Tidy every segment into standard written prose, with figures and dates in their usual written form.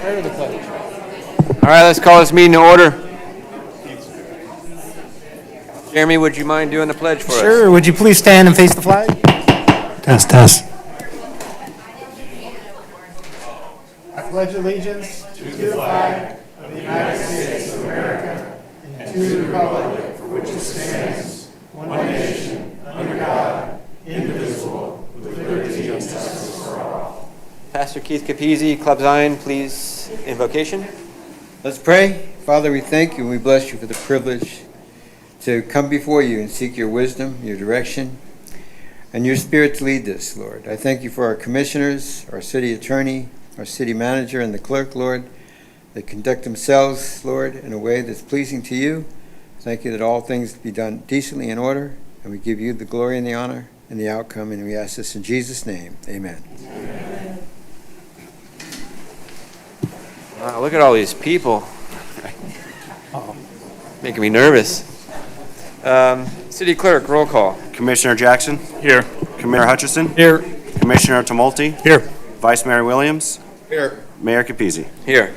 All right, let's call this meeting to order. Jeremy, would you mind doing the pledge for us? Sure. Would you please stand and face the flag? Test, test. I pledge allegiance to the flag of the United States of America and to the republic for which it stands, one nation, under God, indivisible, with liberty and justice for all. Pastor Keith Capizzi, Club Zion, please, invocation. Let's pray. Father, we thank you and we bless you for the privilege to come before you and seek your wisdom, your direction, and your spirit to lead this, Lord. I thank you for our commissioners, our city attorney, our city manager, and the clerk, Lord, that conduct themselves, Lord, in a way that's pleasing to you. Thank you that all things be done decently in order, and we give you the glory and the honor and the outcome, and we ask this in Jesus' name. Amen. Amen. Wow, look at all these people. Making me nervous. City Clerk, roll call. Commissioner Jackson? Here. Commissioner Hutchison? Here. Commissioner Tumulty? Here. Vice Mayor Williams? Here. Mayor Capizzi? Here.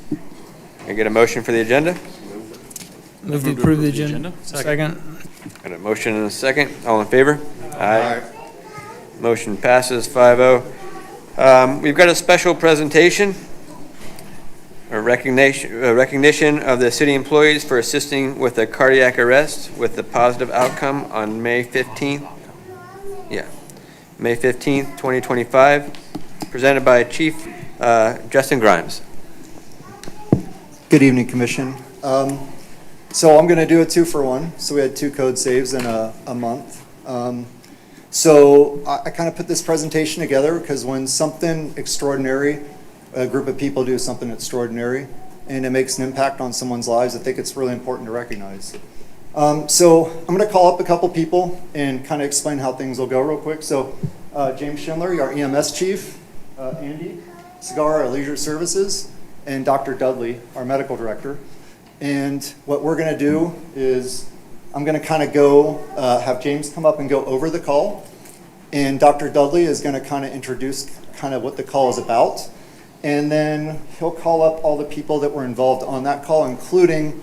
Can I get a motion for the agenda? Move to approve the agenda. Second. Got a motion and a second. All in favor? Aye. Motion passes 5-0. We've got a special presentation, a recognition of the city employees for assisting with a cardiac arrest with the positive outcome on May 15th. May 15th, 2025, presented by Chief Justin Grimes. Good evening, Commission. So I'm going to do a 2-for-1. So we had 2 code saves in a month. So I kind of put this presentation together because when something extraordinary, a group of people do something extraordinary, and it makes an impact on someone's lives, I think it's really important to recognize. So I'm going to call up a couple people and kind of explain how things will go real quick. So James Schindler, our EMS chief, Andy Segar, our leisure services, and Dr. Dudley, our medical director. And what we're going to do is I'm going to kind of go have James come up and go over the call. And Dr. Dudley is going to kind of introduce kind of what the call is about. And then he'll call up all the people that were involved on that call, including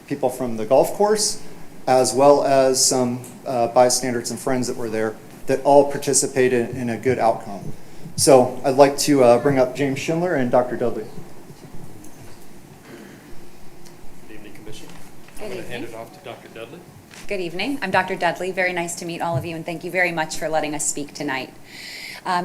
people from the golf course, as well as some bystanders and friends that were there that all participated in a good outcome. So I'd like to bring up James Schindler and Dr. Dudley. Good evening, Commission. I'm going to hand it off to Dr. Dudley. Good evening. I'm Dr. Dudley. Very nice to meet all of you, and thank you very much for letting us speak tonight.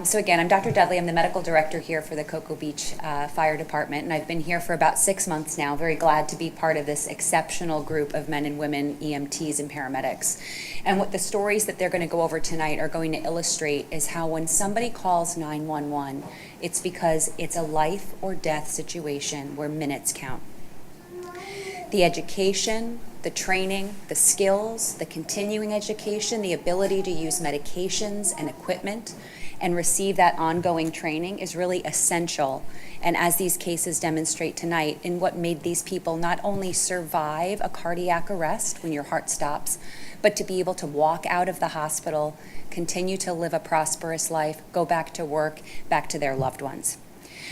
So again, I'm Dr. Dudley. I'm the medical director here for the Cocoa Beach Fire Department, and I've been here for about 6 months now. Very glad to be part of this exceptional group of men and women, EMTs and paramedics. And what the stories that they're going to go over tonight are going to illustrate is how when somebody calls 911, it's because it's a life or death situation where minutes count. The education, the training, the skills, the continuing education, the ability to use medications and equipment and receive that ongoing training is really essential. And as these cases demonstrate tonight, in what made these people not only survive a cardiac arrest when your heart stops, but to be able to walk out of the hospital, continue to live a prosperous life, go back to work, back to their loved ones.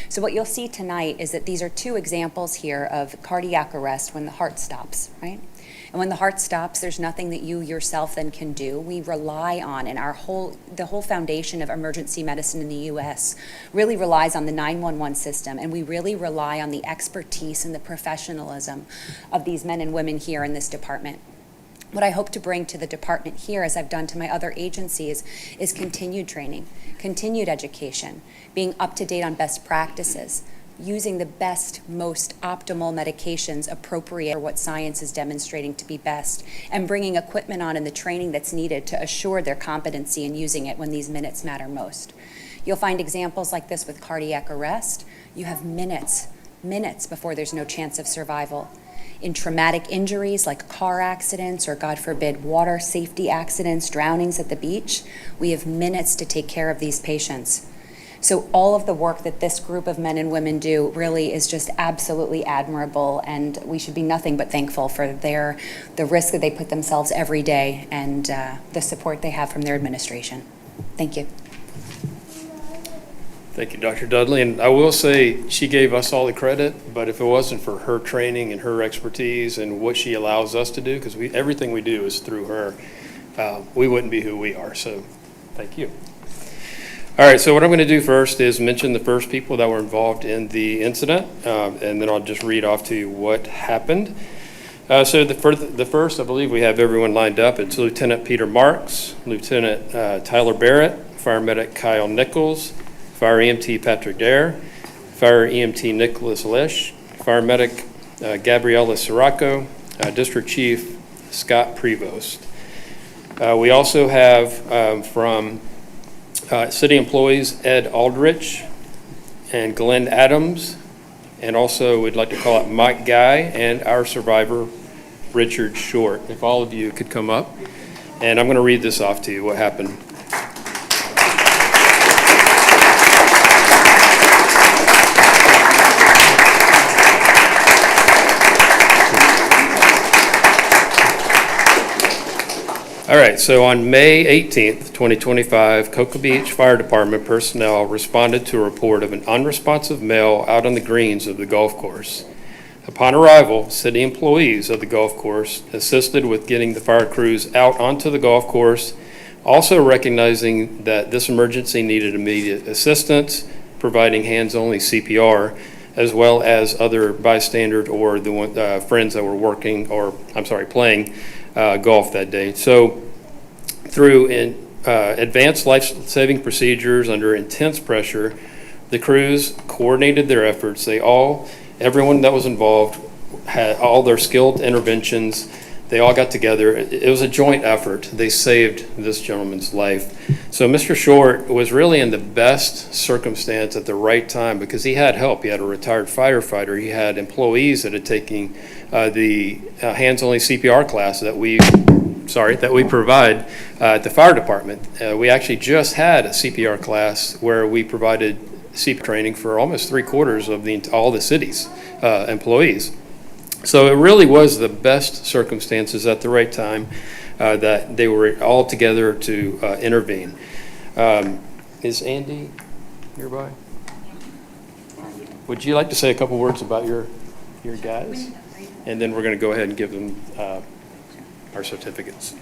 So what you'll see tonight is that these are 2 examples here of cardiac arrest when the heart stops, right? And when the heart stops, there's nothing that you yourself then can do. We rely on, and the whole foundation of emergency medicine in the U.S. really relies on the 911 system, and we really rely on the expertise and the professionalism of these men and women here in this department. What I hope to bring to the department here, as I've done to my other agencies, is continued training, continued education, being up to date on best practices, using the best, most optimal medications appropriate for what science is demonstrating to be best, and bringing equipment on and the training that's needed to assure their competency in using it when these minutes matter most. You'll find examples like this with cardiac arrest. You have minutes before there's no chance of survival. In traumatic injuries like car accidents or, God forbid, water safety accidents, drownings at the beach, we have minutes to take care of these patients. So all of the work that this group of men and women do really is just absolutely admirable, and we should be nothing but thankful for the risk that they put themselves every day and the support they have from their administration. Thank you. Thank you, Dr. Dudley. And I will say, she gave us all the credit, but if it wasn't for her training and her expertise and what she allows us to do, because everything we do is through her, we wouldn't be who we are. So thank you. All right, so what I'm going to do first is mention the first people that were involved in the incident, and then I'll just read off to you what happened. So the first, I believe we have everyone lined up. It's Lieutenant Peter Marks, Lieutenant Tyler Barrett, Fire Medic Kyle Nichols, Fire EMT Patrick Dare, Fire EMT Nicholas Lish, Fire Medic Gabriela Sirocco, District Chief Scott Prevost. We also have from city employees Ed Aldrich and Glenn Adams, and also we'd like to call out Mike Guy and our survivor Richard Short. If all of you could come up, and I'm going to read this off to you, what happened. All right, so on May 18th, 2025, Cocoa Beach Fire Department personnel responded to a report of an unresponsive male out on the greens of the golf course. Upon arrival, city employees of the golf course assisted with getting the fire crews out onto the golf course, also recognizing that this emergency needed immediate assistance, providing hands-only CPR, as well as other bystanders or the friends that were playing golf that day. So through advanced life-saving procedures under intense pressure, the crews coordinated their efforts. Everyone that was involved had all their skilled interventions. They all got together. It was a joint effort. They saved this gentleman's life. So Mr. Short was really in the best circumstance at the right time because he had help. He had a retired firefighter. He had employees that had taken the hands-only CPR class that we provide at the fire department. We actually just had a CPR class where we provided CPR training for almost 3/4 of all the city's employees. So it really was the best circumstances at the right time that they were all together to intervene. Is Andy nearby? Would you like to say a couple words about your guys? And then we're going to go ahead and give them our certificates.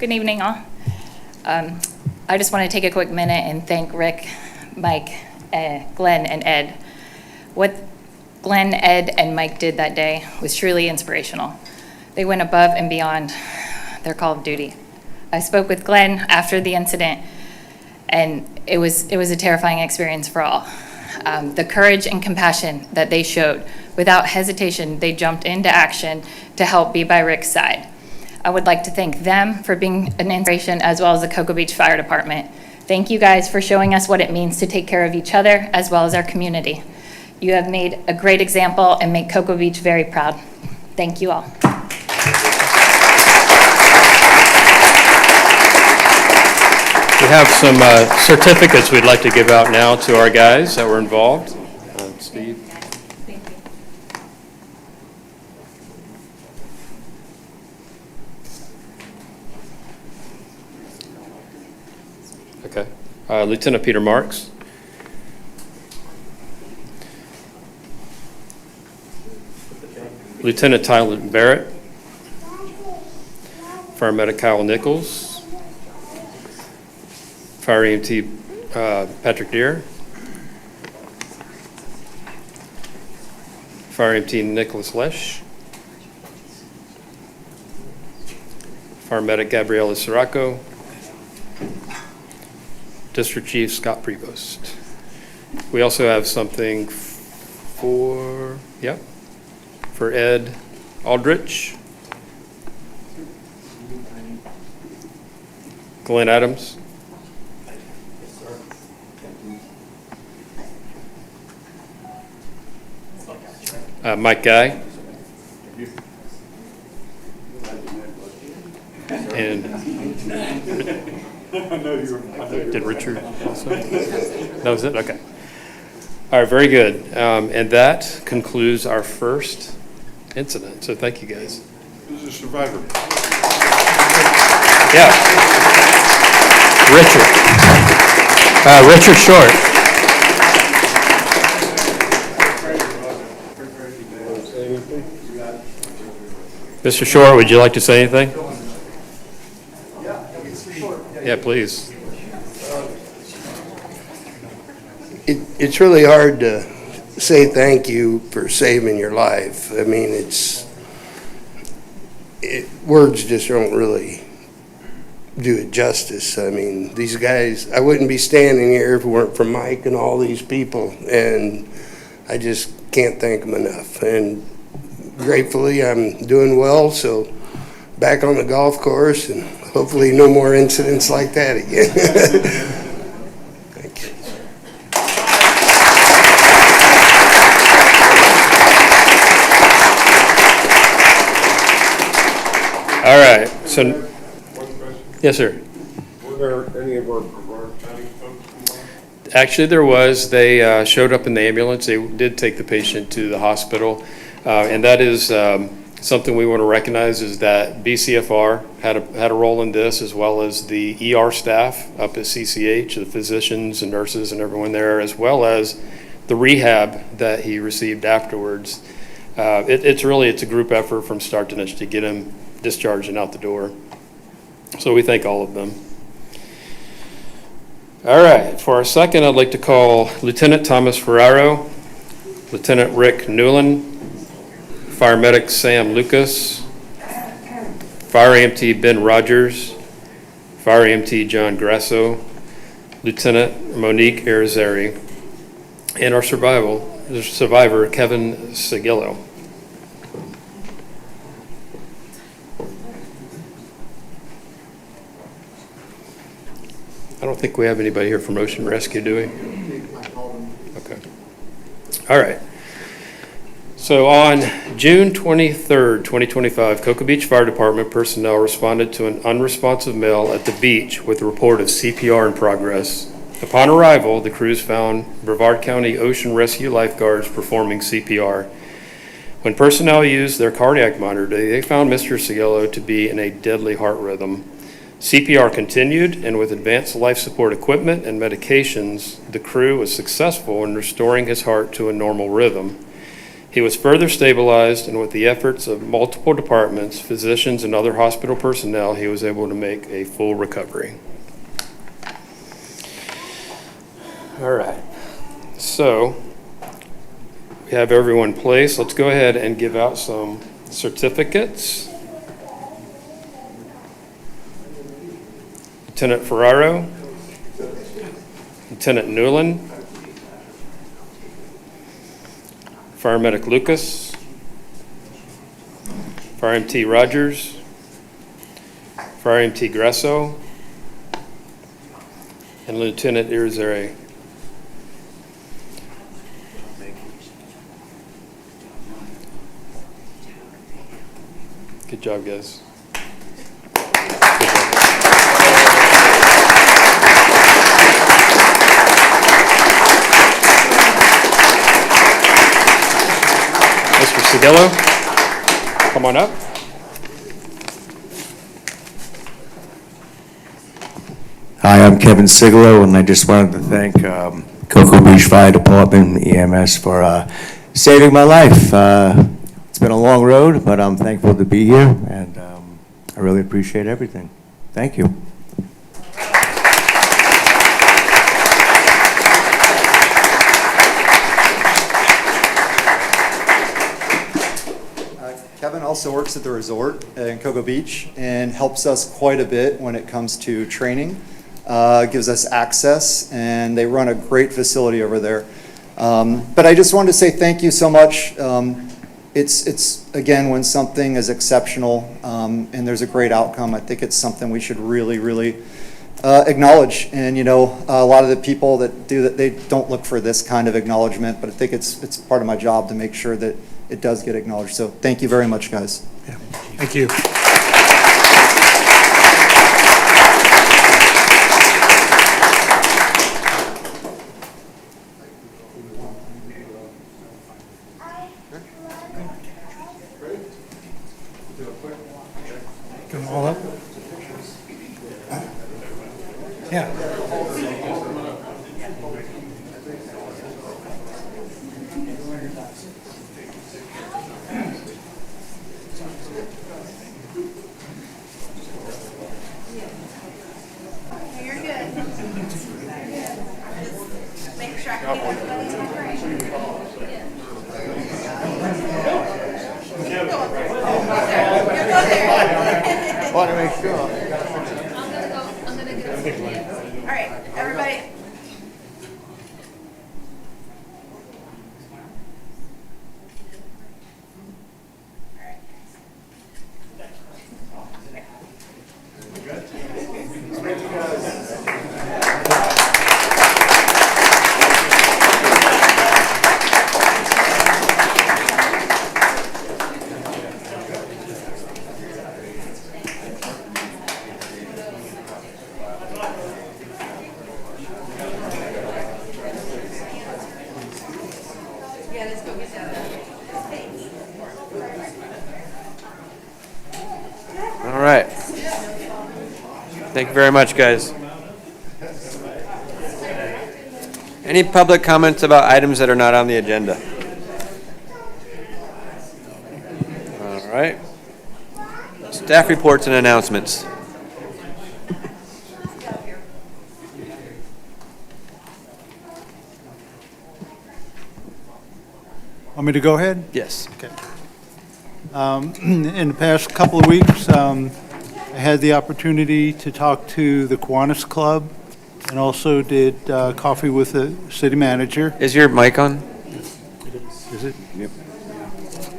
Good evening, all. I just want to take a quick minute and thank Rick, Mike, Glenn, and Ed. What Glenn, Ed, and Mike did that day was truly inspirational. They went above and beyond their call of duty. I spoke with Glenn after the incident, and it was a terrifying experience for all. The courage and compassion that they showed, without hesitation, they jumped into action to help be by Rick's side. I would like to thank them for being an inspiration, as well as the Cocoa Beach Fire Department. Thank you guys for showing us what it means to take care of each other as well as our community. You have made a great example and make Cocoa Beach very proud. Thank you all. We have some certificates we'd like to give out now to our guys that were involved. Steve. Thank you. Okay. Lieutenant Peter Marks. Lieutenant Tyler Barrett. Fire Medic Kyle Nichols. Fire EMT Patrick Deere. Fire EMT Nicholas Lesh. Fire Medic Gabriela Sirocco. District Chief Scott Prevost. We also have something for Ed Aldrich. Glenn Adams. Mike Guy. And did Richard also? That was it? Okay. All right, very good. And that concludes our first incident. So thank you, guys. Who's a survivor? Yeah. Richard. Richard Short. Mr. Short, would you like to say anything? Yeah, please. It's really hard to say thank you for saving your life. I mean, words just don't really do it justice. I mean, these guys, I wouldn't be standing here if it weren't for Mike and all these people, and I just can't thank them enough. And gratefully, I'm doing well, so back on the golf course, and hopefully no more incidents like that again. Thank you. All right, so, yes, sir. Were there any of our Brevard County folks involved? Actually, there was. They showed up in the ambulance. They did take the patient to the hospital. And that is something we want to recognize, is that BCFR had a role in this, as well as the ER staff up at CCH, the physicians and nurses and everyone there, as well as the rehab that he received afterwards. It's a group effort from start to finish to get him discharged and out the door. So we thank all of them. All right, for our second, I'd like to call Lieutenant Thomas Ferraro, Lieutenant Rick Newland, Fire Medic Sam Lucas, Fire EMT Ben Rogers, Fire EMT John Grasso, Lieutenant Monique Arizari, and our survivor Kevin Sigillo. I don't think we have anybody here from Ocean Rescue, do we? Okay. All right. So on June 23rd, 2025, Cocoa Beach Fire Department personnel responded to an unresponsive male at the beach with a report of CPR in progress. Upon arrival, the crews found Brevard County Ocean Rescue lifeguards performing CPR. When personnel used their cardiac monitor, they found Mr. Sigillo to be in a deadly heart rhythm. CPR continued, and with advanced life support equipment and medications, the crew was successful in restoring his heart to a normal rhythm. He was further stabilized, and with the efforts of multiple departments, physicians, and other hospital personnel, he was able to make a full recovery. All right, so we have everyone placed. Let's go ahead and give out some certificates. Lieutenant Ferraro, Lieutenant Newland, Fire Medic Lucas, Fire EMT Rogers, Fire EMT Grasso, and Lieutenant Irizarry. Good job, guys. Mr. Sigillo, come on up. Hi, I'm Kevin Sigillo, and I just wanted to thank Cocoa Beach Fire Department, EMS, for saving my life. It's been a long road, but I'm thankful to be here, and I really appreciate everything. Thank you. Kevin also works at the resort in Cocoa Beach and helps us quite a bit when it comes to training, gives us access, and they run a great facility over there. But I just wanted to say thank you so much. It's again, when something is exceptional and there's a great outcome, I think it's something we should really acknowledge. And a lot of the people that do that, they don't look for this kind of acknowledgement, but I think it's part of my job to make sure that it does get acknowledged. So thank you very much, guys. Yeah. Thank you. Come all up. Yeah. Want to make sure. All right, everybody. All right. Thank you very much, guys. Any public comments about items that are not on the agenda? All right. Staff reports and announcements. Want me to go ahead? Yes. Okay. In the past couple of weeks, I had the opportunity to talk to the Kiwanis Club and also did coffee with the city manager. Is your mic on? Is it? Yep.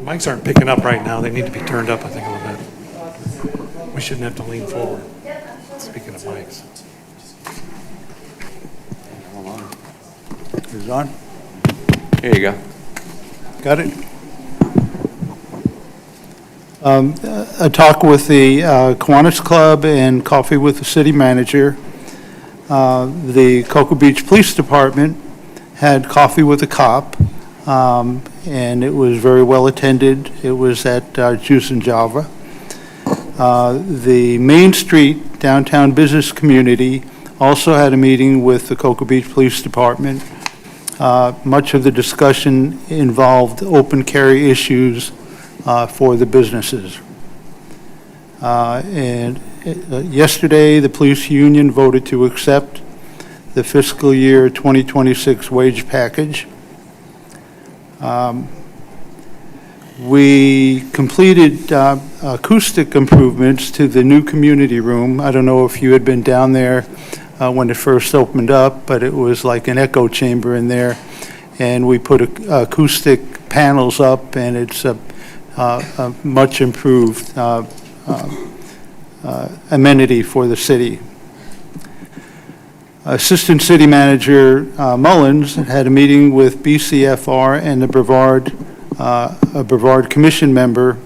Mics aren't picking up right now. They need to be turned up, I think, a little bit. We shouldn't have to lean forward. Speaking of mics. Is it on? Here you go. Got it? A talk with the Kiwanis Club and coffee with the city manager. The Cocoa Beach Police Department had coffee with a cop, and it was very well attended. It was at Juice and Java. The Main Street downtown business community also had a meeting with the Cocoa Beach Police Department. Much of the discussion involved open carry issues for the businesses. And yesterday, the police union voted to accept the fiscal year 2026 wage package. We completed acoustic improvements to the new community room. I don't know if you had been down there when it first opened up, but it was like an echo chamber in there. And we put acoustic panels up, and it's a much improved amenity for the city. Assistant City Manager Mullins had a meeting with BCFR and the a Brevard Commission member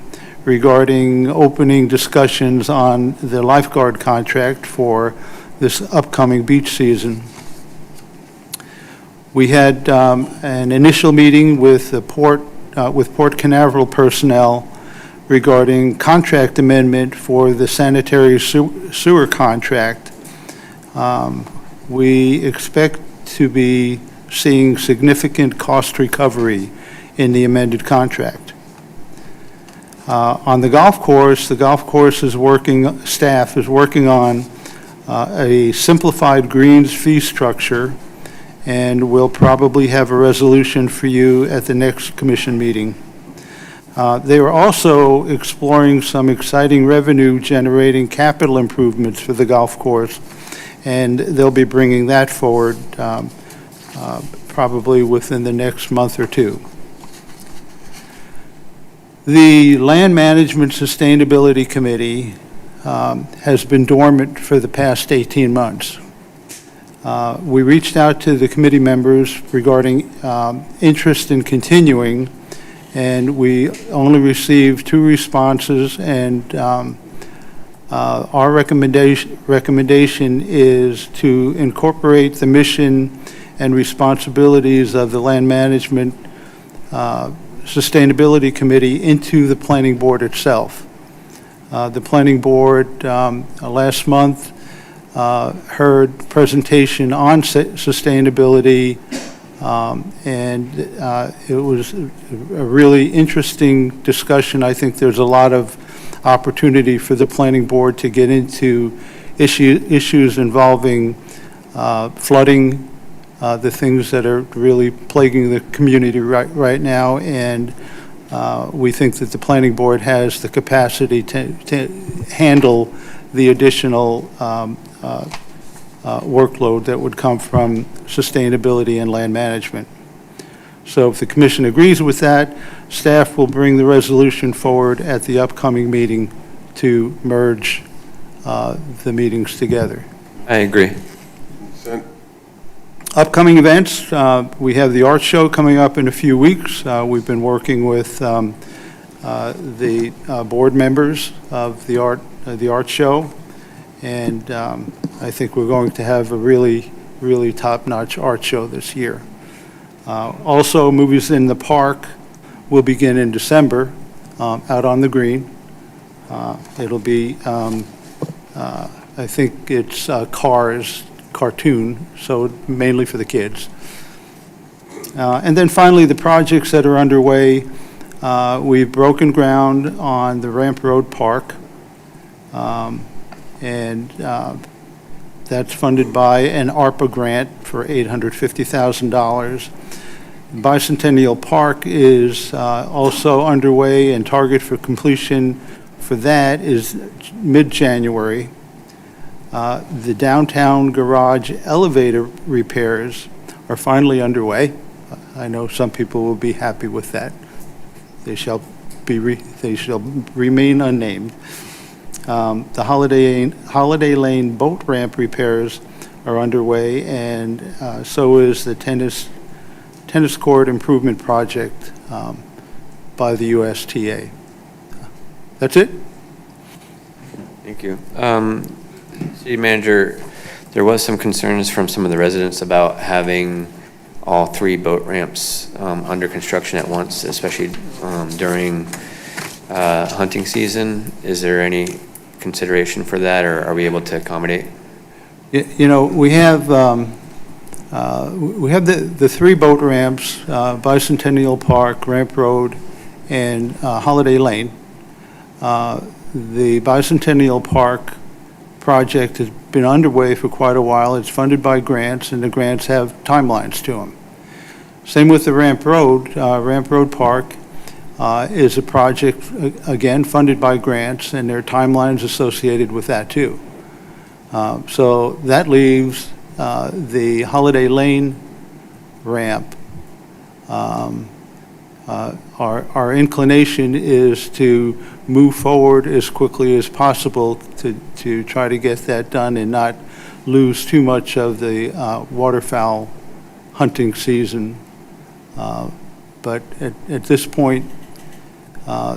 regarding opening discussions on the lifeguard contract for this upcoming beach season. We had an initial meeting with the Port Canaveral personnel regarding contract amendment for the sanitary sewer contract. We expect to be seeing significant cost recovery in the amended contract. On the golf course staff is working on a simplified greens fee structure, and we'll probably have a resolution for you at the next commission meeting. They are also exploring some exciting revenue-generating capital improvements for the golf course, and they'll be bringing that forward probably within the next month or two. The Land Management Sustainability Committee has been dormant for the past 18 months. We reached out to the committee members regarding interest in continuing, and we only received 2 responses, and our recommendation is to incorporate the mission and responsibilities of the Land Management Sustainability Committee into the Planning Board itself. The Planning Board last month heard presentation on sustainability, and it was a really interesting discussion. I think there's a lot of opportunity for the Planning Board to get into issues involving flooding, the things that are really plaguing the community right now, and we think that the planning board has the capacity to handle the additional workload that would come from sustainability and land management. So if the commission agrees with that, staff will bring the resolution forward at the upcoming meeting to merge the meetings together. I agree. Upcoming events, we have the art show coming up in a few weeks. We've been working with the board members of the art show, and I think we're going to have a really, really top-notch art show this year. Also, Movies in the Park will begin in December out on the green. It'll be, I think it's Cars cartoon, so mainly for the kids. And then finally, the projects that are underway. We've broken ground on the Ramp Road Park, and that's funded by an ARPA grant for $850,000. Bicentennial Park is also underway, and target for completion for that is mid-January. The downtown garage elevator repairs are finally underway. I know some people will be happy with that. They shall remain unnamed. The Holiday Lane boat ramp repairs are underway, and so is the tennis court improvement project by the USTA. That's it. Thank you. City Manager, there was some concerns from some of the residents about having all 3 boat ramps under construction at once, especially during hunting season. Is there any consideration for that, or are we able to accommodate? You know, we have the 3 boat ramps, Bicentennial Park, Ramp Road, and Holiday Lane. The Bicentennial Park project has been underway for quite a while. It's funded by grants, and the grants have timelines to them. Same with the Ramp Road. Ramp Road Park is a project, again, funded by grants, and there are timelines associated with that, too. So that leaves the Holiday Lane ramp. Our inclination is to move forward as quickly as possible to try to get that done and not lose too much of the waterfowl hunting season. But at this point,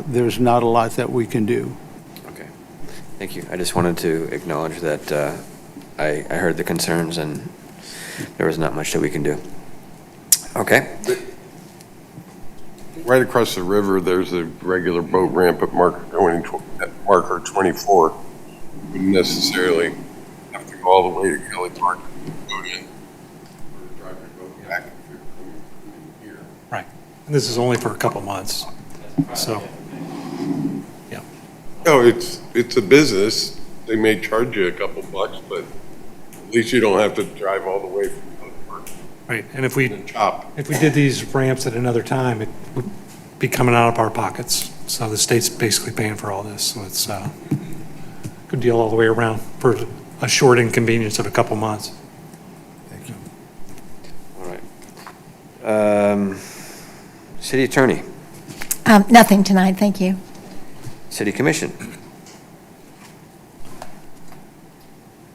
there's not a lot that we can do. Okay, thank you. I just wanted to acknowledge that I heard the concerns, and there was not much that we can do. Okay. Right across the river, there's a regular boat ramp at marker 24. Wouldn't necessarily have to go all the way to Kelly Park and go in, or drive your boat back if you're coming here. Right. And this is only for a couple months, so, yeah. No, it's a business. They may charge you a couple bucks, but at least you don't have to drive all the way from Kelly Park. Right, and if we Chop. did these ramps at another time, it would be coming out of our pockets. So the state's basically paying for all this, so it's a good deal all the way around for a short inconvenience of a couple months. Thank you. All right. City Attorney, Nothing tonight, thank you. City Commission.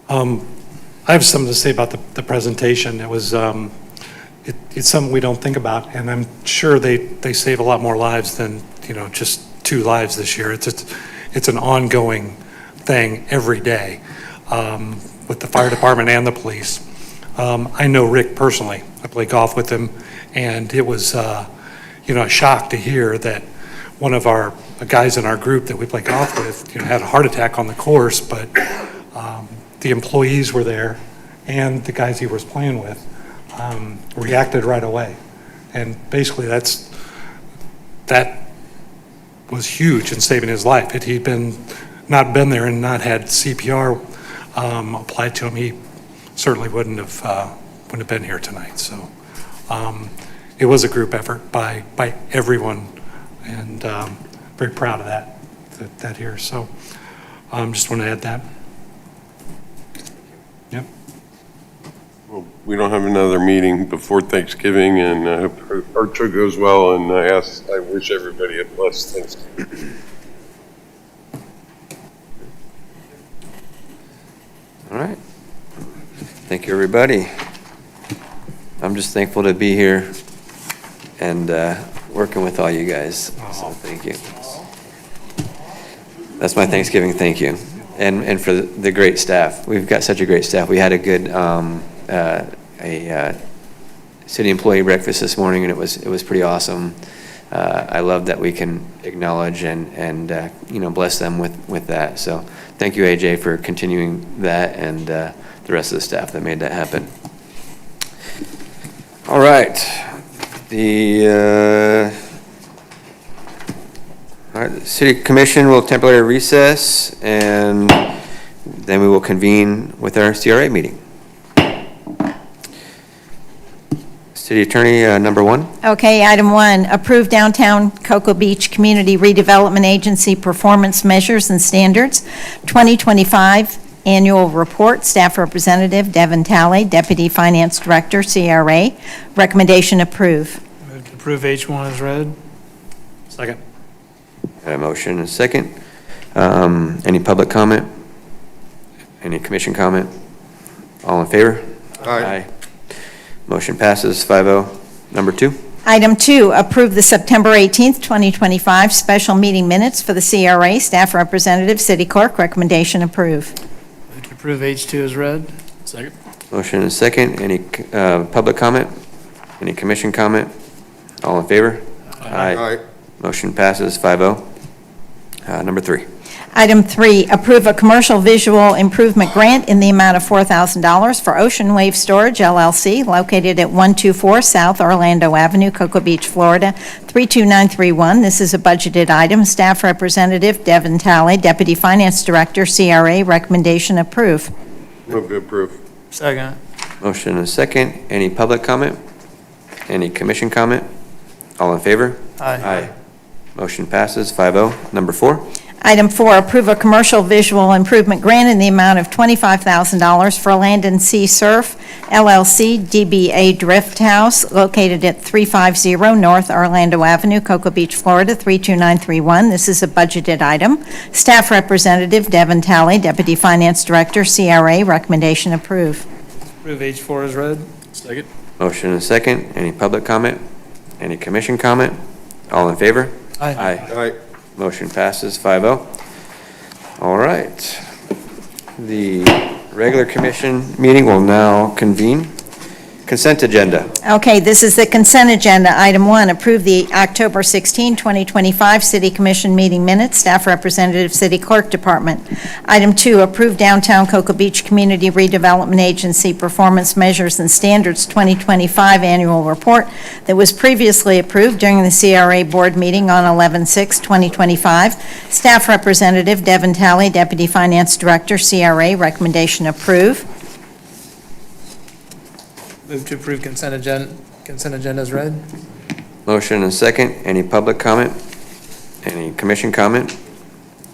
I have something to say about the presentation. It was, it's something we don't think about, and I'm sure they save a lot more lives than, just 2 lives this year. It's an ongoing thing every day with the fire department and the police. I know Rick personally. I play golf with him, and it was, a shock to hear that one of our guys in our group that we play golf with, had a heart attack on the course, but the employees were there and the guys he was playing with reacted right away. And basically that was huge in saving his life. Had he not been there and not had CPR applied to him, he certainly wouldn't have have been here tonight. So it was a group effort by everyone, and very proud of that here. So just want to add that. Yep. Well, we don't have another meeting before Thanksgiving, and I hope our trip goes well, and I wish everybody a blessed Thanksgiving. All right. Thank you, everybody. I'm just thankful to be here and working with all you guys. So thank you. That's my Thanksgiving thank you. And for the great staff. We've got such a great staff. We had a good city employee breakfast this morning, and it was pretty awesome. I love that we can acknowledge and bless them with that. So thank you, AJ, for continuing that, and the rest of the staff that made that happen. All right. The City Commission will temporarily recess, and then we will convene with our CRA meeting. City Attorney, number 1. Okay, item 1, approve downtown Cocoa Beach Community Redevelopment Agency performance measures and standards, 2025 annual report, staff representative Devin Talley, Deputy Finance Director, CRA. Recommendation approve. Move to approve H1 as read. Second. Got a motion and a second. Any public comment? Any commission comment? All in favor? Aye. Motion passes 5-0. Number 2. Item 2, approve the September 18th, 2025 special meeting minutes for the CRA, staff representative, city clerk. Recommendation approve. Move to approve H2 as read. Second. Motion and a second. Any public comment? Any commission comment? All in favor? Aye. Motion passes 5-0. Number 3. Item 3, approve a commercial visual improvement grant in the amount of $4,000 for Ocean Wave Storage LLC, located at 124 South Orlando Avenue, Cocoa Beach, Florida, 32931. This is a budgeted item. Staff representative Devin Talley, Deputy Finance Director, CRA. Recommendation approve. Move to approve. Second. Motion and a second. Any public comment? Any commission comment? All in favor? Aye. Motion passes 5-0. Number 4. Item 4, approve a commercial visual improvement grant in the amount of $25,000 for Land and Sea Surf LLC, DBA Drift House, located at 350 North Orlando Avenue, Cocoa Beach, Florida, 32931. This is a budgeted item. Staff representative Devin Talley, Deputy Finance Director, CRA. Recommendation approve. Approve H4 as read. Second. Motion and a second. Any public comment? Any commission comment? All in favor? Aye. Motion passes 5-0. All right. The regular commission meeting will now convene. Consent agenda. Okay, this is the consent agenda. Item 1, approve the October 16, 2025 City Commission meeting minutes, staff representative, City Clerk Department. Item 2, approve Downtown Cocoa Beach Community Redevelopment Agency Performance Measures and Standards 2025 annual report that was previously approved during the CRA board meeting on 11/6/2025. Staff representative Devin Talley, Deputy Finance Director, CRA. Recommendation approve. Move to approve consent agenda as read. Motion and a second. Any public comment? Any commission comment?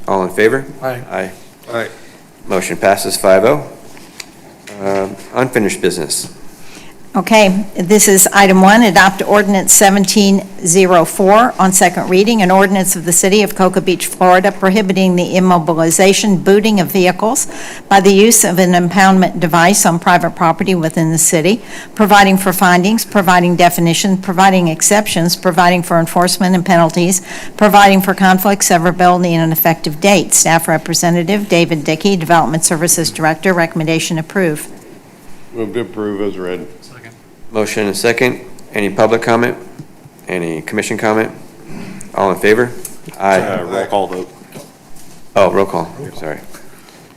All in favor? Aye. Aye. Motion passes 5-0. Unfinished business. Okay, this is item 1, adopt ordinance 1704 on second reading, an ordinance of the City of Cocoa Beach, Florida, prohibiting the immobilization, booting of vehicles by the use of an impoundment device on private property within the city, providing for findings, providing definition, providing exceptions, providing for enforcement and penalties, providing for conflict, severability, and an effective date. Staff representative David Dickey, Development Services Director. Recommendation approve. Move to approve as read. Motion and second. Any public comment? Any commission comment? All in favor? Aye. Roll call vote. Oh, roll call. Sorry.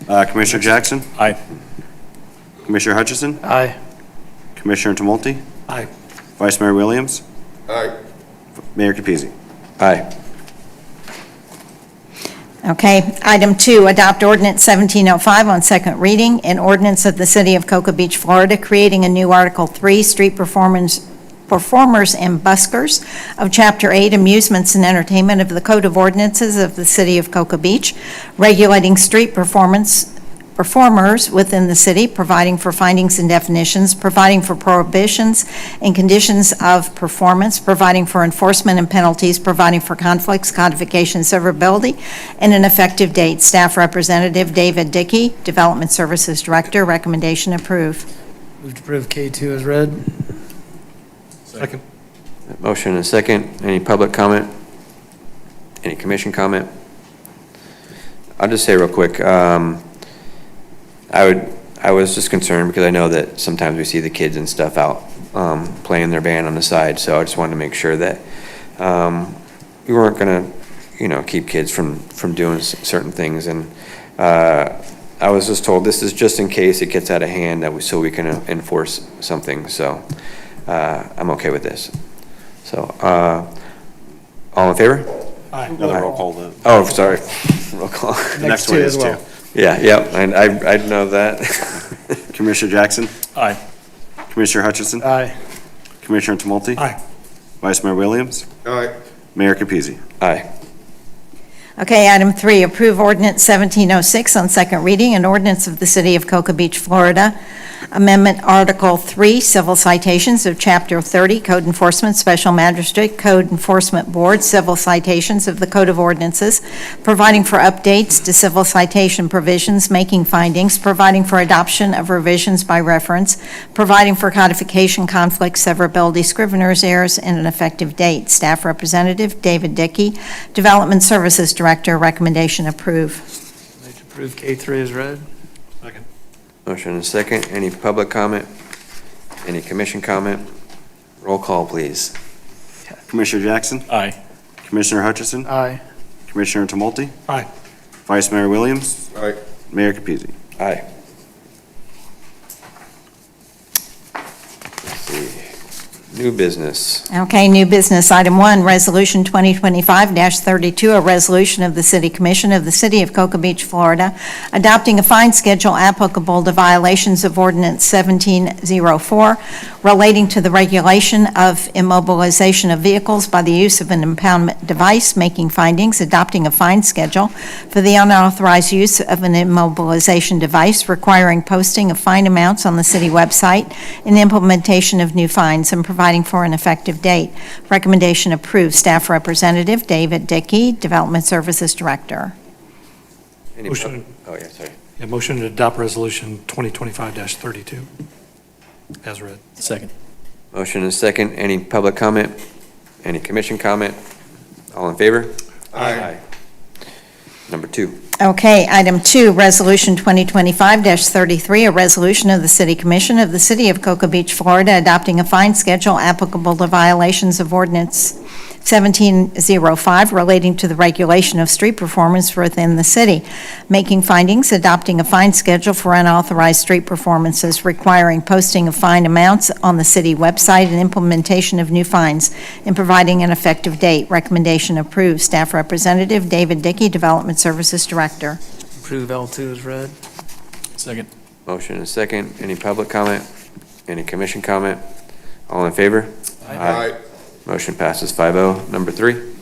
Commissioner Jackson? Aye. Commissioner Hutchison? Aye. Commissioner Tumulty? Aye. Vice Mayor Williams? Aye. Mayor Capizzi? Aye. Okay, item 2, adopt ordinance 1705 on second reading, an ordinance of the City of Cocoa Beach, Florida, creating a new Article 3, street performers and buskers of Chapter 8, amusements and entertainment of the Code of Ordinances of the City of Cocoa Beach, regulating street performers within the city, providing for findings and definitions, providing for prohibitions and conditions of performance, providing for enforcement and penalties, providing for conflicts, codification, severability, and an effective date. Staff Representative David Dickey, Development Services Director, recommendation approved. Move to approve K2 as read. Second. Motion and a second. Any public comment? Any commission comment? I'll just say real quick, I was just concerned because I know that sometimes we see the kids and stuff out playing their band on the side, so I just wanted to make sure that we weren't gonna, keep kids from doing certain things. And I was just told this is just in case it gets out of hand so we can enforce something. So I'm okay with this. So all in favor? Aye. Another roll call vote. Oh, sorry. Roll call. The next one is two. Yeah, yep, and I know that. Commissioner Jackson, Aye. Commissioner Hutchinson, Aye. Commissioner Tumulty, Aye. Vice Mayor Williams, Aye. Mayor Capizzi. Aye. Okay, item 3, approve ordinance 1706 on second reading, an ordinance of the City of Cocoa Beach, Florida, amendment Article 3, civil citations of Chapter 30, Code Enforcement Special Magistrate, Code Enforcement Board, civil citations of the Code of Ordinances, providing for updates to civil citation provisions, making findings, providing for adoption of revisions by reference, providing for codification, conflicts, severability, scrivener's errors, and an effective date. Staff Representative David Dickey, Development Services Director, recommendation approved. Move to approve K3 as read. Second. Motion and a second. Any public comment? Any commission comment? Roll call, please. Commissioner Jackson, Aye. Commissioner Hutchison, Aye. Commissioner Tumulty, Aye. Vice Mayor Williams, Aye. Mayor Capizzi. Aye. Let's see. New business. Okay, new business, item 1, Resolution 2025-32, a resolution of the City Commission of the City of Cocoa Beach, Florida, adopting a fine schedule applicable to violations of Ordinance 1704 relating to the regulation of immobilization of vehicles by the use of an impoundment device, making findings, adopting a fine schedule for the unauthorized use of an immobilization device, requiring posting of fine amounts on the city website, and implementation of new fines, and providing for an effective date. Recommendation approved. Staff Representative David Dickey, Development Services Director. Any Motion. Oh, yeah, sorry. Yeah, motion to adopt resolution 2025-32 as read. Second. Motion and a second. Any public comment? Any commission comment? All in favor? Aye. Number 2. Okay, item 2, Resolution 2025-33, a resolution of the City Commission of the City of Cocoa Beach, Florida, adopting a fine schedule applicable to violations of Ordinance 1705 relating to the regulation of street performance within the city, making findings, adopting a fine schedule for unauthorized street performances, requiring posting of fine amounts on the city website and implementation of new fines, and providing an effective date. Recommendation approved. Staff Representative David Dickey, Development Services Director. Approve L2 as read. Second. Motion and a second. Any public comment? Any commission comment? All in favor? Aye. Motion passes 5-0. Number 3.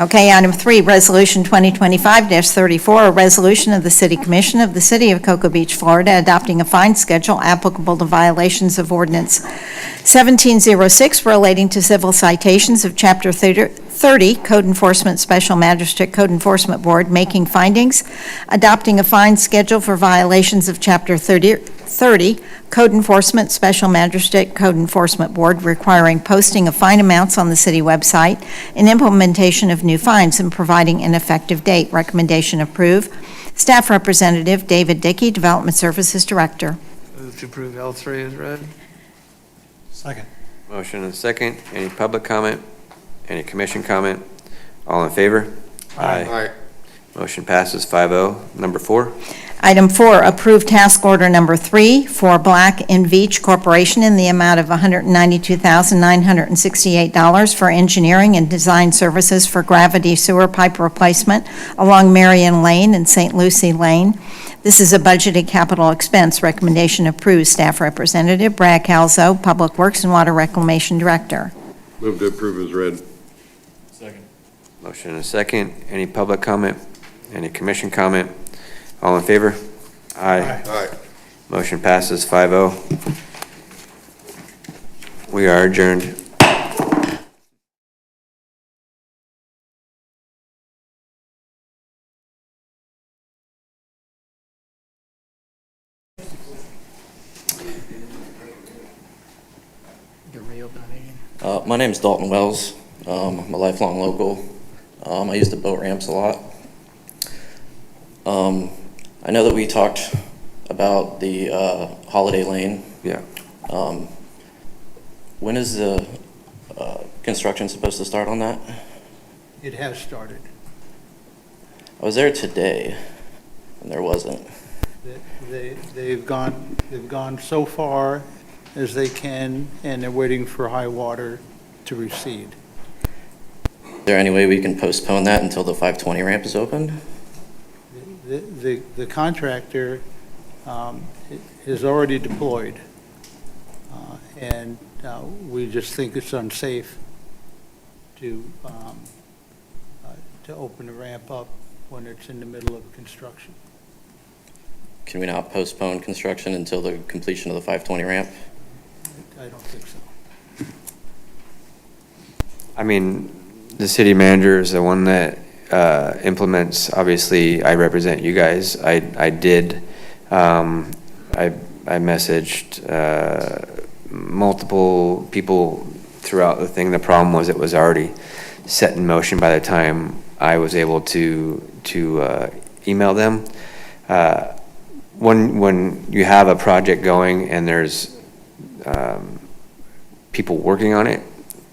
Okay, item 3, Resolution 2025-34, a resolution of the City Commission of the City of Cocoa Beach, Florida, adopting a fine schedule applicable to violations of Ordinance 1706 relating to civil citations of Chapter 30, Code Enforcement Special Magistrate Code Enforcement Board, making findings, adopting a fine schedule for violations of Chapter 30, Code Enforcement Special Magistrate Code Enforcement Board, requiring posting of fine amounts on the city website and implementation of new fines, and providing an effective date. Recommendation approved. Staff Representative David Dickey, Development Services Director. Move to approve L3 as read. Second. Motion and a second. Any public comment? Any commission comment? All in favor? Aye. Motion passes 5-0. Number 4. Item 4, approve task order number 3 for Black & Veatch Corporation in the amount of $192,968 for engineering and design services for gravity sewer pipe replacement along Marion Lane and St. Lucie Lane. This is a budgeted capital expense. Recommendation approved. Staff Representative Brad Calzo, Public Works and Water Reclamation Director. Move to approve as read. Motion and a second. Any public comment? Any commission comment? All in favor? Aye. Motion passes 5-0. We are adjourned. My name is Dalton Wells. I'm a lifelong local. I use the boat ramps a lot. I know that we talked about the Holiday Lane. Yeah. When is the construction supposed to start on that? It has started. I was there today, and there wasn't. They've gone so far as they can, and they're waiting for high water to recede. Is there any way we can postpone that until the 520 ramp is opened? The contractor is already deployed, and we just think it's unsafe to open the ramp up when it's in the middle of construction. Can we not postpone construction until the completion of the 520 ramp? I don't think so. I mean, the city manager is the one that implements. Obviously, I represent you guys. I messaged multiple people throughout the thing. The problem was it was already set in motion by the time I was able to email them. When you have a project going and there's people working on it,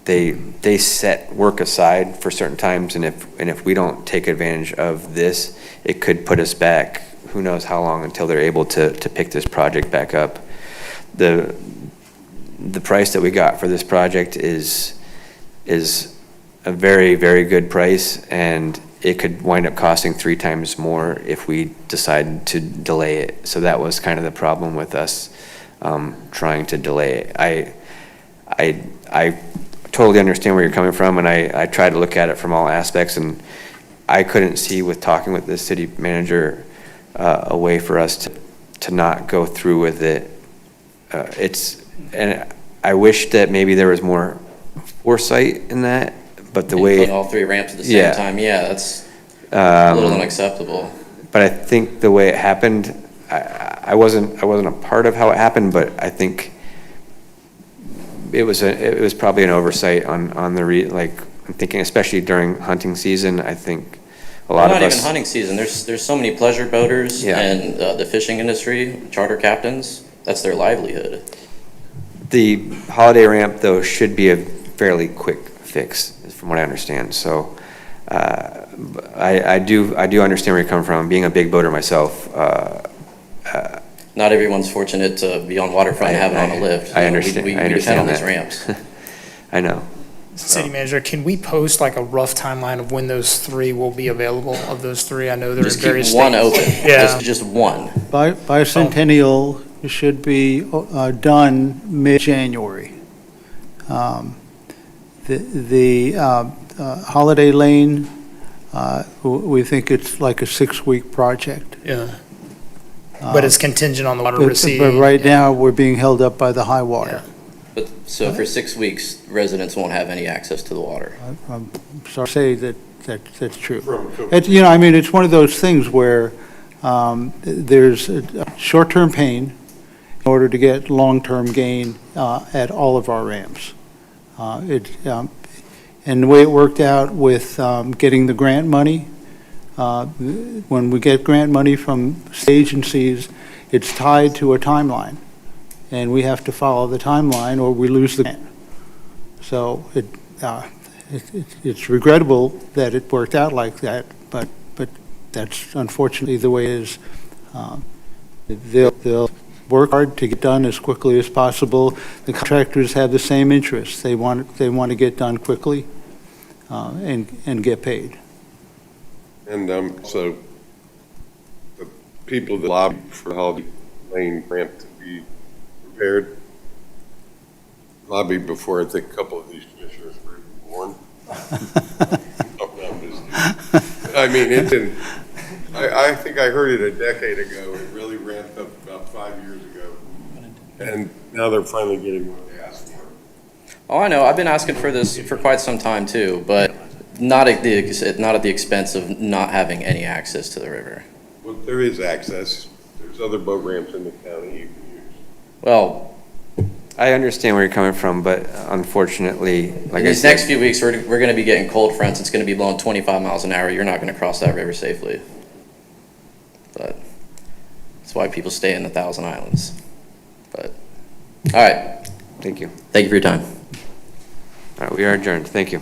they set work aside for certain times, and if we don't take advantage of this, it could put us back who knows how long until they're able to pick this project back up. The price that we got for this project is a very, very good price, and it could wind up costing 3 times more if we decide to delay it. So that was kind of the problem with us trying to delay it. I totally understand where you're coming from, and I try to look at it from all aspects, and I couldn't see with talking with the city manager a way for us to not go through with it. And I wish that maybe there was more foresight in that, but the way Put all 3 ramps at the same time, yeah, that's a little unacceptable. But I think the way it happened, I wasn't a part of how it happened, but I think it was probably an oversight on I'm thinking, especially during hunting season. I think a lot of us. Not even hunting season. There's so many pleasure boaters and the fishing industry, charter captains. That's their livelihood. The holiday ramp, though, should be a fairly quick fix, from what I understand. So I do understand where you're coming from. Being a big boater myself. Not everyone's fortunate to be on waterfront and have it on a lift. I understand. We I understand depend on that. these ramps. I know. City Manager, can we post like a rough timeline of when those 3 will be available, of those 3? I know they're in Just various keep one states. open. Yeah. Just one. Bicentennial should be done mid-January. The Holiday Lane, we think it's like a 6-week project. Yeah. But it's contingent on the water But receding. right now, we're being held up by the high water. But so for 6 weeks, residents won't have any access to the water. I'm sorry to say that's true. It's one of those things where there's a short-term pain in order to get long-term gain at all of our ramps. And the way it worked out with getting the grant money, when we get grant money from state agencies, it's tied to a timeline. And we have to follow the timeline or we lose the grant. So it's regrettable that it worked out like that, but that's unfortunately the way it is. They'll work hard to get done as quickly as possible. The contractors have the same interests. They want to get done quickly and get paid. And so the people that lobbied for the Holiday Lane ramp to be repaired lobbied before I think a couple of these commissioners were even born. Oh, no, I'm just- I mean, it's in, I think I heard it a decade ago. It really ramped up about 5 years ago. And now they're finally getting what they asked for. Oh, I know, I've been asking for this for quite some time too, but not at the expense of not having any access to the river. Well, there is access. There's other boat ramps in the county you can use. Well, I understand where you're coming from, but unfortunately, like in I these said. next few weeks, we're gonna be getting cold fronts, it's gonna be blowing 25 miles an hour, you're not gonna cross that river safely. But that's why people stay in the Thousand Islands. But, all right. Thank you. Thank you for your time. All right, we are adjourned. Thank you.